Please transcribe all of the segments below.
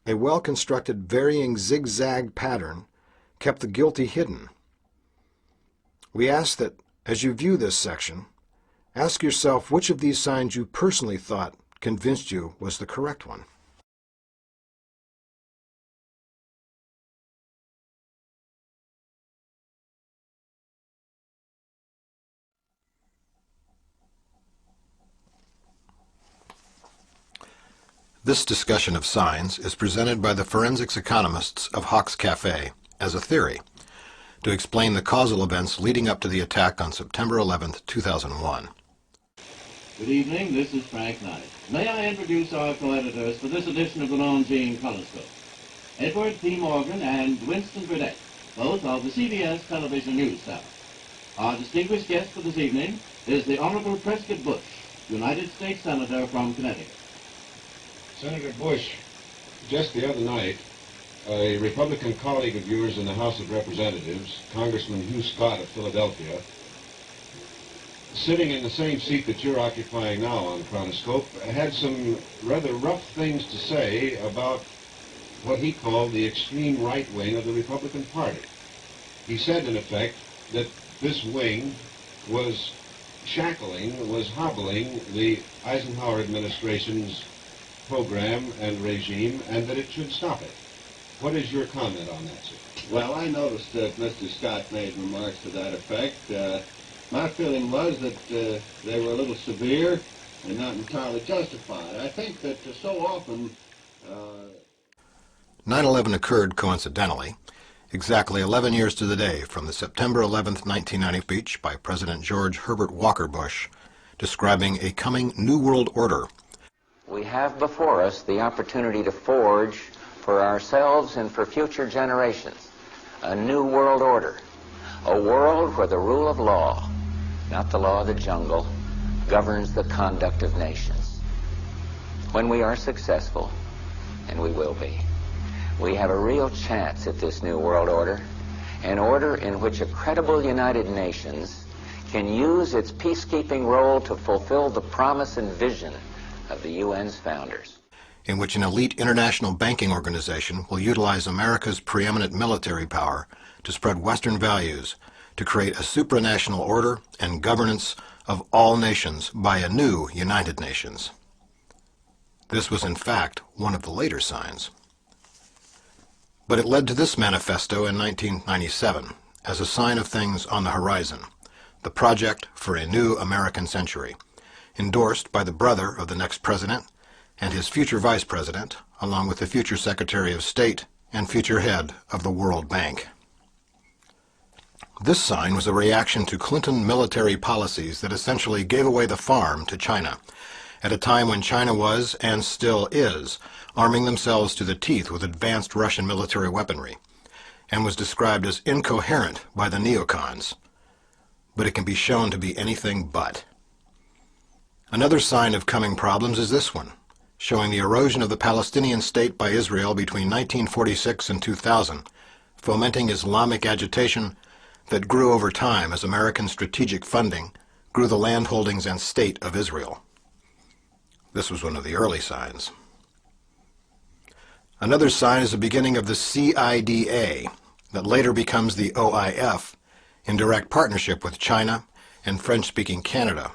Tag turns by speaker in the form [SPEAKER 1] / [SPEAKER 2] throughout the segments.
[SPEAKER 1] A well-constructed varying zigzag pattern kept the guilty hidden. We ask that, as you view this section, ask yourself which of these signs you personally thought convinced you was the correct one. This discussion of signs is presented by the forensics economists of Hawks Cafe as a theory to explain the causal events leading up to the attack on September 11, 2001.
[SPEAKER 2] Good evening, this is Frank Knight. May I introduce our co-editors for this edition of the Longines Colorscope? Edward P. Morgan and Winston Burdett, both of the CBS television news staff. Our distinguished guest for this evening is the Honorable Prescott Bush, United States Senator from Connecticut.
[SPEAKER 3] Senator Bush, just the other night, a Republican colleague of yours in the House of Representatives, Congressman Hugh Scott of Philadelphia, sitting in the same seat that you're occupying now on the Chronoscope, had some rather rough things to say about what he called the extreme right wing of the Republican Party. He said, in effect, that this wing was hobbling the Eisenhower administration's program and regime, and that it should stop it. What is your comment on that, sir?
[SPEAKER 4] Well, I noticed that Mr. Scott made remarks to that effect. My feeling was that they were a little severe and not entirely justified. I think that so often...
[SPEAKER 1] 9/11 occurred coincidentally, exactly 11 years to the day from the September 11, 1990 speech by President George Herbert Walker Bush describing a coming New World Order.
[SPEAKER 5] We have before us the opportunity to forge for ourselves and for future generations a new world order, a world where the rule of law, not the law of the jungle, governs the conduct of nations. When we are successful, and we will be, we have a real chance at this new world order, an order in which a credible United Nations can use its peacekeeping role to fulfill the promise and vision of the UN's founders.
[SPEAKER 1] In which an elite international banking organization will utilize America's preeminent military power to spread Western values to create a supranational order and governance of all nations by a new United Nations. This was in fact one of the later signs. But it led to this manifesto in 1997 as a sign of things on the horizon, the Project for a New American Century, endorsed by the brother of the next president and his future vice president, along with the future Secretary of State and future head of the World Bank. This sign was a reaction to Clinton military policies that essentially gave away the farm to China, at a time when China was, and still is, arming themselves to the teeth with advanced Russian military weaponry, and was described as incoherent by the neocons. But it can be shown to be anything but. Another sign of coming problems is this one, showing the erosion of the Palestinian state by Israel between 1946 and 2000, fomenting Islamic agitation that grew over time as American strategic funding grew the land holdings and state of Israel. This was one of the early signs. Another sign is the beginning of the CIDA, that later becomes the OIF, in direct partnership with China and French-speaking Canada,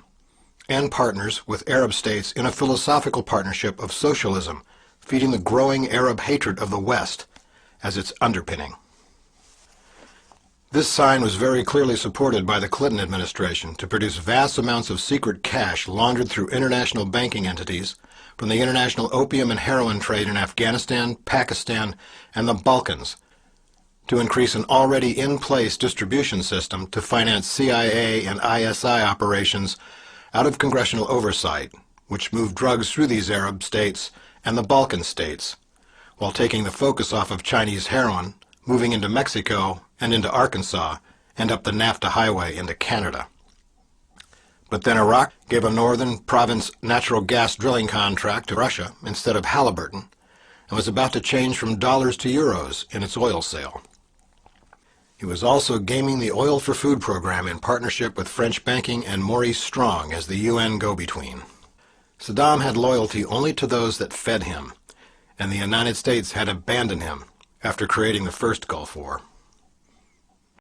[SPEAKER 1] and partners with Arab states in a philosophical partnership of socialism, feeding the growing Arab hatred of the West as its underpinning. This sign was very clearly supported by the Clinton administration to produce vast amounts of secret cash laundered through international banking entities from the international opium and heroin trade in Afghanistan, Pakistan, and the Balkans, to increase an already in-place distribution system to finance CIA and ISI operations out of congressional oversight, which moved drugs through these Arab states and the Balkan states, while taking the focus off of Chinese heroin, moving into Mexico and into Arkansas, and up the NAFTA highway into Canada. But then Iraq gave a northern province natural gas drilling contract to Russia instead of Halliburton, and was about to change from dollars to euros in its oil sale. He was also gaming the Oil for Food program in partnership with French banking and Maurice Strong as the UN go-between. Saddam had loyalty only to those that fed him, and the United States had abandoned him after creating the first Gulf War.